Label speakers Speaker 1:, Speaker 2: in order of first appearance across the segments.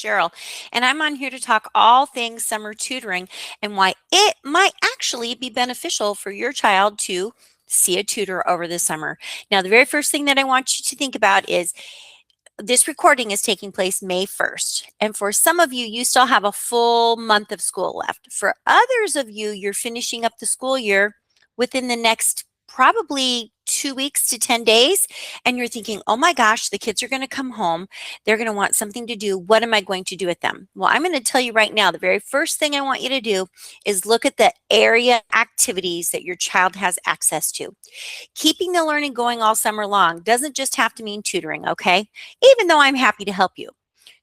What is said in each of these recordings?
Speaker 1: Cheryl, and I'm on here to talk all things summer tutoring and why it might actually be beneficial for your child to see a tutor over the summer. Now, the very first thing that I want you to think about is this recording is taking place May 1st. And for some of you, you still have a full month of school left. For others of you, you're finishing up the school year within the next probably 2 weeks to 10 days. And you're thinking, oh my gosh, the kids are going to come home. They're going to want something to do. What am I going to do with them? Well, I'm going to tell you right now, the very first thing I want you to do is look at the area activities that your child has access to. Keeping the learning going all summer long doesn't just have to mean tutoring, okay? Even though I'm happy to help you.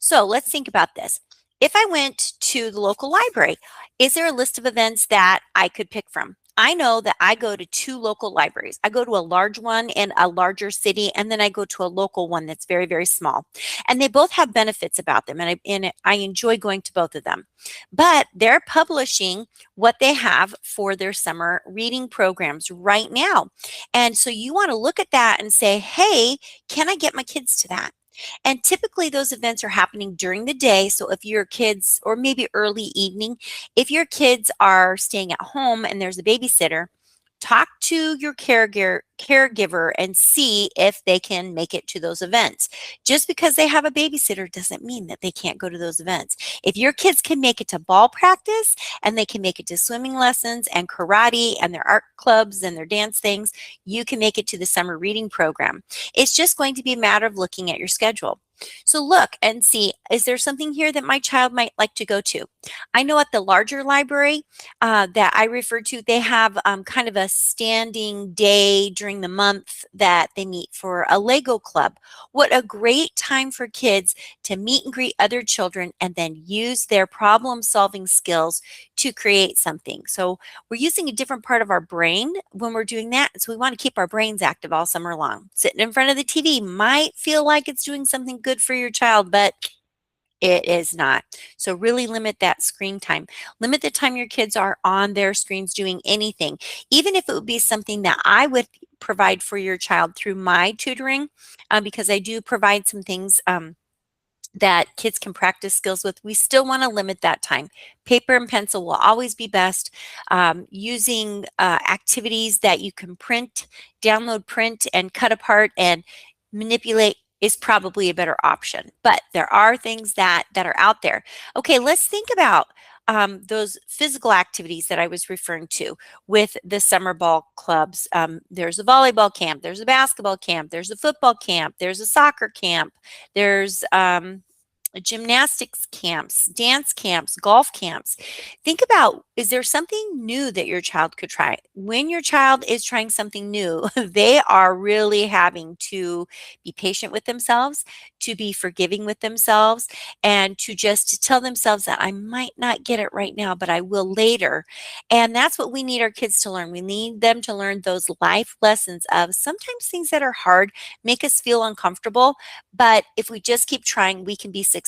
Speaker 1: So let's think about this. If I went to the local library, is there a list of events that I could pick from? I know that I go to 2 local libraries. I go to a large one in a larger city, and then I go to a local one that's very, very small. And they both have benefits about them, and I enjoy going to both of them. But they're publishing what they have for their summer reading programs right now. And so you want to look at that and say, hey, can I get my kids to that? And typically those events are happening during the day. So if your kids, or maybe early evening, if your kids are staying at home and there's a babysitter, talk to your caregiver and see if they can make it to those events. Just because they have a babysitter doesn't mean that they can't go to those events. If your kids can make it to ball practice and they can make it to swimming lessons and karate and their art clubs and their dance things, you can make it to the summer reading program. It's just going to be a matter of looking at your schedule. So look and see, is there something here that my child might like to go to? I know at the larger library that I refer to, they have kind of a standing day during the month that they meet for a Lego club. What a great time for kids to meet and greet other children and then use their problem solving skills to create something. So we're using a different part of our brain when we're doing that. So we want to keep our brains active all summer long. Sitting in front of the TV might feel like it's doing something good for your child, but it is not. So really limit that screen time. Limit the time your kids are on their screens doing anything. Even if it would be something that I would provide for your child through my tutoring, because I do provide some things that kids can practice skills with, we still want to limit that time. Paper and pencil will always be best. Using activities that you can print, download, print, and cut apart and manipulate is probably a better option. But there are things that are out there. Okay, let's think about those physical activities that I was referring to with the summer ball clubs. There's a volleyball camp, there's a basketball camp, there's a football camp, there's a soccer camp, there's gymnastics camps, dance camps, golf camps. Think about, is there something new that your child could try? When your child is trying something new, they are really having to be patient with themselves, to be forgiving with themselves, and to just tell themselves that I might not get it right now, but I will later. And that's what we need our kids to learn. We need them to learn those life lessons of sometimes things that are hard make us feel uncomfortable, but if we just keep trying, we can be successful.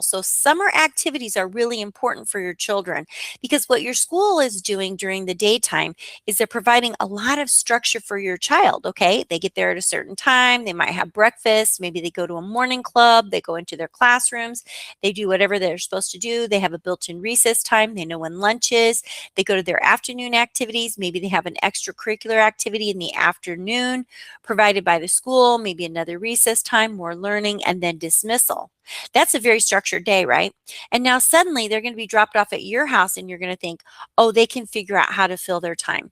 Speaker 1: So summer activities are really important for your children because what your school is doing during the daytime is they're providing a lot of structure for your child, okay? They get there at a certain time, they might have breakfast, maybe they go to a morning club, they go into their classrooms, they do whatever they're supposed to do, they have a built-in recess time, they know when lunch is, they go to their afternoon activities, maybe they have an extracurricular activity in the afternoon provided by the school, maybe another recess time, more learning, and then dismissal. That's a very structured day, right? And now suddenly they're going to be dropped off at your house and you're going to think, oh, they can figure out how to fill their time.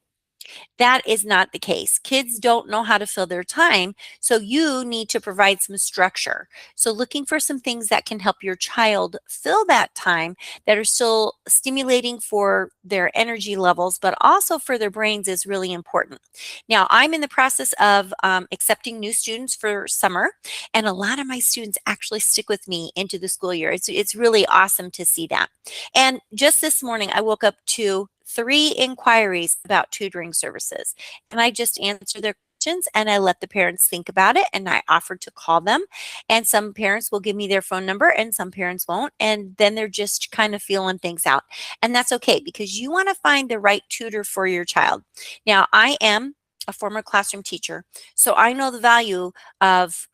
Speaker 1: That is not the case. Kids don't know how to fill their time, so you need to provide some structure. So looking for some things that can help your child fill that time that are still stimulating for their energy levels, but also for their brains is really important. Now, I'm in the process of accepting new students for summer, and a lot of my students actually stick with me into the school year. It's really awesome to see that. And just this morning, I woke up to 3 inquiries about tutoring services. And I just answer their questions and I let the parents think about it and I offered to call them. And some parents will give me their phone number and some parents won't. And then they're just kind of feeling things out. And that's okay because you want to find the right tutor for your child. Now, I am a former classroom teacher. So I know the value of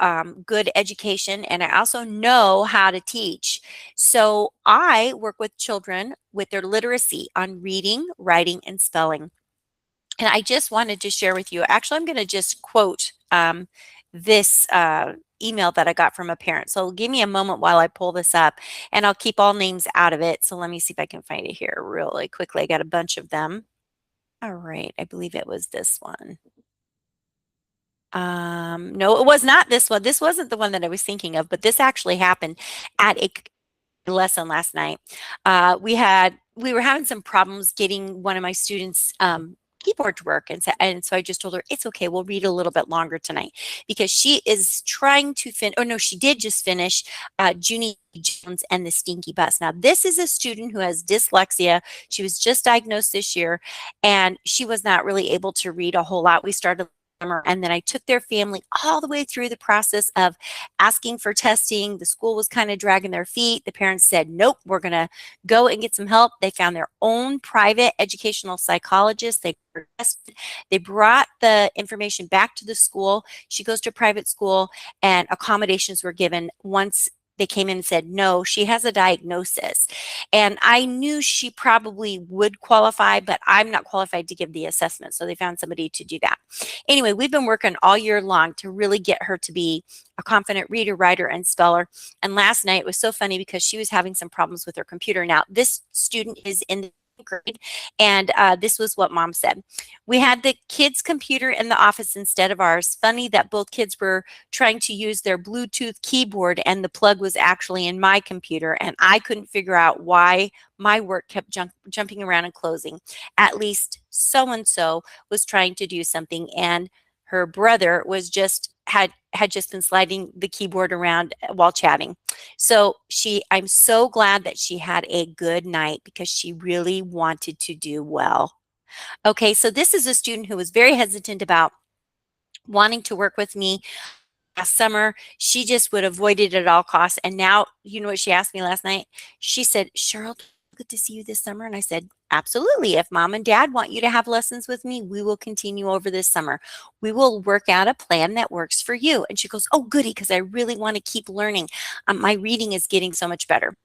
Speaker 1: good education, and I also know how to teach. So I work with children with their literacy on reading, writing, and spelling. And I just wanted to share with you, actually, I'm going to just quote this email that I got from a parent. So give me a moment while I pull this up, and I'll keep all names out of it. So let me see if I can find it here really quickly. I got a bunch of them. All right, I believe it was this one. No, it was not this one. This wasn't the one that I was thinking of, but this actually happened at a lesson last night. We were having some problems getting one of my students keyboard to work, and so I just told her it's okay. We'll read a little bit longer tonight because she is trying to finish. Oh no, she did just finish Junie Jones and the Stinky Bus. Now this is a student who has dyslexia. She was just diagnosed this year, and she was not really able to read a whole lot. We started and then I took their family all the way through the process of asking for testing. The school was kind of dragging their feet. The parents said, nope, we're going to go and get some help. They found their own private educational psychologist. They brought the information back to the school. She goes to a private school, and accommodations were given once they came in and said, no, she has a diagnosis. And I knew she probably would qualify, but I'm not qualified to give the assessment. So they found somebody to do that. Anyway, we've been working all year long to really get her to be a confident reader, writer, and speller. And last night it was so funny because she was having some problems with her computer. Now, this student is in the grade, and this was what mom said. We had the kids' computer in the office instead of ours. Funny that both kids were trying to use their Bluetooth keyboard, and the plug was actually in my computer, and I couldn't figure out why my work kept jumping around and closing. At least so and so was trying to do something, and her brother was had just been sliding the keyboard around while chatting. So I'm so glad that she had a good night because she really wanted to do well. Okay, so this is a student who was very hesitant about wanting to work with me last summer. She just would avoid it at all costs. And now, you know what she asked me last night? She said, Sheryl, good to see you this summer. And I said, absolutely. If mom and dad want you to have lessons with me, we will continue over this summer. We will work out a plan that works for you. And she goes, oh, goody, because I really want to keep learning. My reading is getting so much better.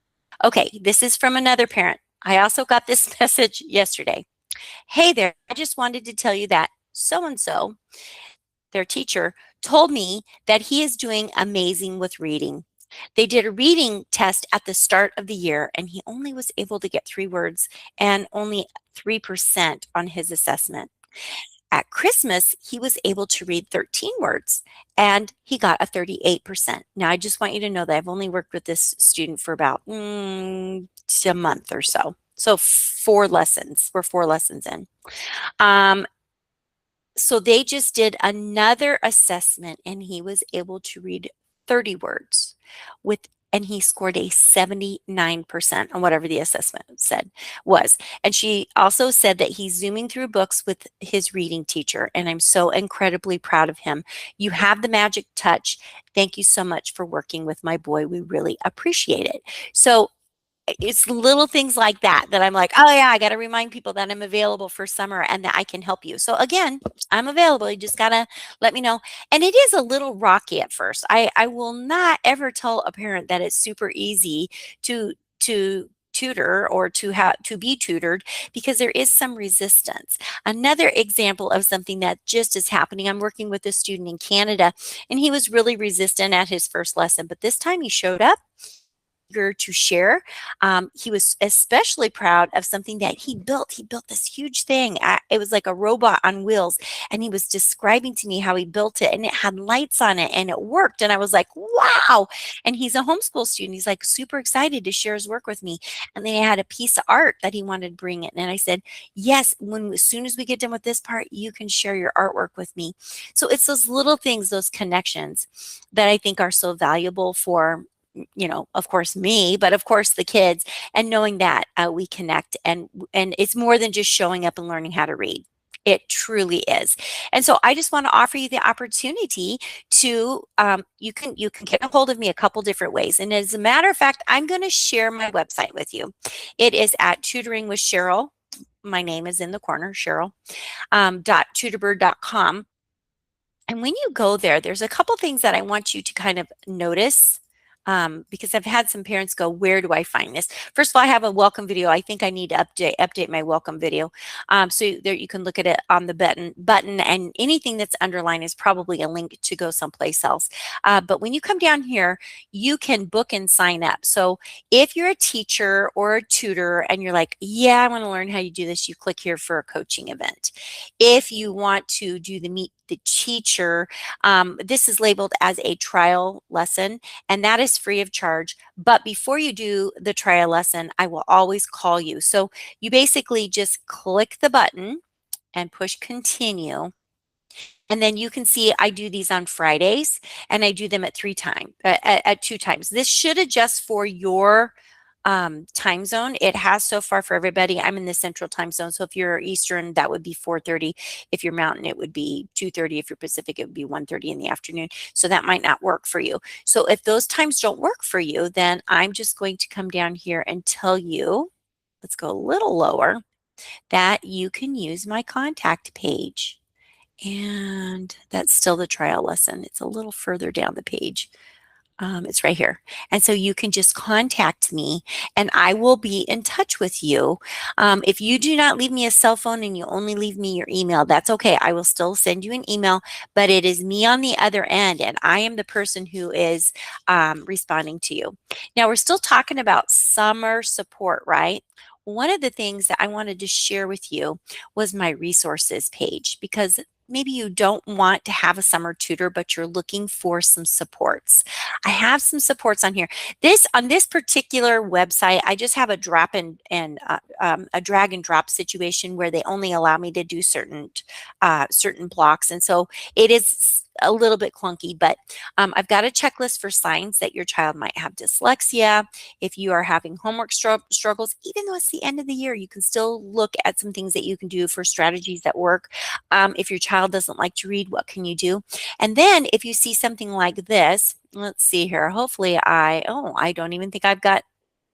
Speaker 1: Okay, this is from another parent. I also got this message yesterday. Hey there, I just wanted to tell you that so-and-so, their teacher, told me that he is doing amazing with reading. They did a reading test at the start of the year, and he only was able to get 3 words and only 3% on his assessment. At Christmas, he was able to read 13 words, and he got a 38%. Now, I just want you to know that I've only worked with this student for about a month or so. So 4 lessons. We're 4 lessons in. So they just did another assessment, and he was able to read 30 words and he scored a 79% on whatever the assessment was. And she also said that he's zooming through books with his reading teacher, and I'm so incredibly proud of him. You have the magic touch. Thank you so much for working with my boy. We really appreciate it. So it's little things like that that I'm like, oh yeah, I got to remind people that I'm available for summer and that I can help you. So again, I'm available. You just got to let me know. And it is a little rocky at first. I will not ever tell a parent that it's super easy to tutor or to be tutored, because there is some resistance. Another example of something that just is happening, I'm working with a student in Canada, and he was really resistant at his first lesson, but this time he showed up to share. He was especially proud of something that he built. He built this huge thing. It was like a robot on wheels, and he was describing to me how he built it, and it had lights on it, and it worked. And I was like, wow. And he's a homeschool student. He's like super excited to share his work with me. And then he had a piece of art that he wanted to bring in. And I said, yes, as soon as we get done with this part, you can share your artwork with me. So it's those little things, those connections that I think are so valuable for, of course me, but of course the kids, and knowing that we connect, and it's more than just showing up and learning how to read. It truly is. And so I just want to offer you the opportunity to, you can get a hold of me a couple different ways. And as a matter of fact, I'm going to share my website with you. It is at Tutoring with Sheryl. My name is in the corner, Sheryl, .tutorbird.com. And when you go there, there's a couple things that I want you to kind of notice, because I've had some parents go, "Where do I find this?" First of all, I have a welcome video. I think I need to update my welcome video. So there you can look at it on the button, and anything that's underlined is probably a link to go someplace else. But when you come down here, you can book and sign up. So if you're a teacher or a tutor and you're like, "Yeah, I want to learn how you do this," you click here for a coaching event. If you want to do the Meet the Teacher, this is labeled as a trial lesson, and that is free of charge. But before you do the trial lesson, I will always call you. So you basically just click the button and push continue. And then you can see I do these on Fridays, and I do them at at 2 times. This should adjust for your time zone. It has so far for everybody. I'm in the central time zone. So if you're Eastern, that would be 4:30. If you're Mountain, it would be 2:30. If you're Pacific, it would be 1:30 in the afternoon. So that might not work for you. So if those times don't work for you, then I'm just going to come down here and tell you, let's go a little lower, that you can use my contact page. And that's still the trial lesson. It's a little further down the page. It's right here. And so you can just contact me and I will be in touch with you. If you do not leave me a cell phone and you only leave me your email, that's okay. I will still send you an email, but it is me on the other end and I am the person who is responding to you. Now, we're still talking about summer support, right? One of the things that I wanted to share with you was my resources page, because maybe you don't want to have a summer tutor, but you're looking for some supports. I have some supports on here. On this particular website, I just have a a drag and drop situation where they only allow me to do certain blocks, and so it is a little bit clunky, but I've got a checklist for signs that your child might have dyslexia. If you are having homework struggles, even though it's the end of the year, you can still look at some things that you can do for strategies that work. If your child doesn't like to read, what can you do? And then if you see something like this, let's see here. Hopefully I don't even think I've got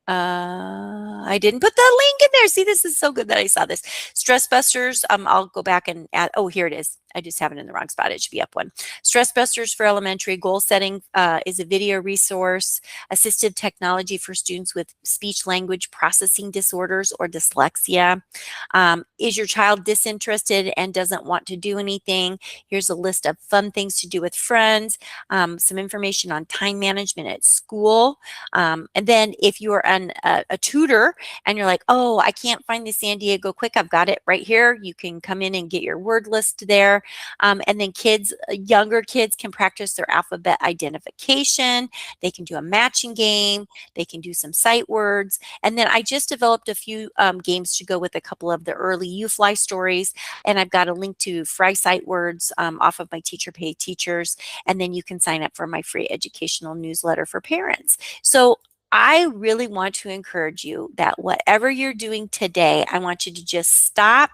Speaker 1: I didn't put the link in there. See, this is so good that I saw this. Stress Busters. I'll go back and add. Oh, here it is. I just have it in the wrong spot. It should be up one. Stress Busters for elementary. Goal setting is a video resource. Assistive technology for students with speech language processing disorders or dyslexia. Is your child disinterested and doesn't want to do anything? Here's a list of fun things to do with friends. Some information on time management at school. And then if you are a tutor and you're like, oh, I can't find the San Diego Quick, I've got it right here. You can come in and get your word list there. And then younger kids can practice their alphabet identification. They can do a matching game. They can do some sight words. And then I just developed a few games to go with a couple of the early You Fly stories. And I've got a link to Fry Sight Words off of my Teacher Pay Teachers. And then you can sign up for my free educational newsletter for parents. So I really want to encourage you that whatever you're doing today, I want you to just stop,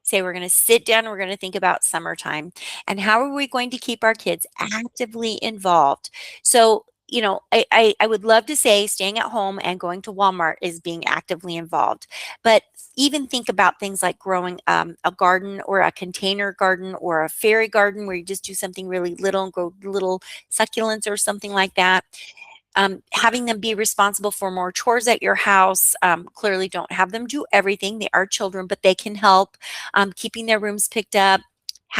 Speaker 1: say, we're going to sit down and we're going to think about summertime and how are we going to keep our kids actively involved. So, I would love to say staying at home and going to Walmart is being actively involved, but even think about things like growing a garden or a container garden or a fairy garden where you just do something really little and grow little succulents or something like that. Having them be responsible for more chores at your house. Clearly don't have them do everything. They are children, but they can help. Keeping their rooms picked up,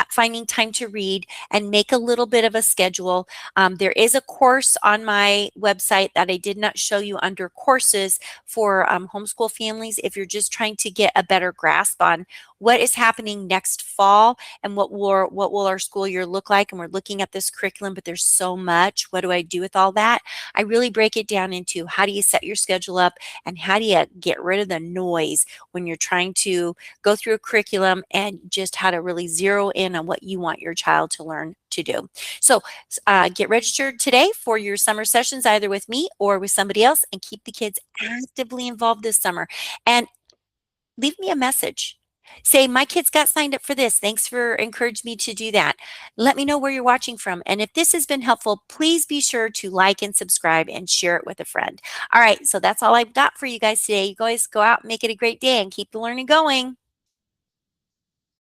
Speaker 1: finding time to read, and make a little bit of a schedule. There is a course on my website that I did not show you under courses for homeschool families. If you're just trying to get a better grasp on what is happening next fall and what will our school year look like, and we're looking at this curriculum, but there's so much. What do I do with all that? I really break it down into how do you set your schedule up and how do you get rid of the noise when you're trying to go through a curriculum, and just how to really zero in on what you want your child to learn to do. So get registered today for your summer sessions, either with me or with somebody else, and keep the kids actively involved this summer. And leave me a message. Say, my kids got signed up for this. Thanks for encouraging me to do that. Let me know where you're watching from. And if this has been helpful, please be sure to like and subscribe and share it with a friend. All right, so that's all I've got for you guys today. You guys go out and make it a great day and keep the learning going.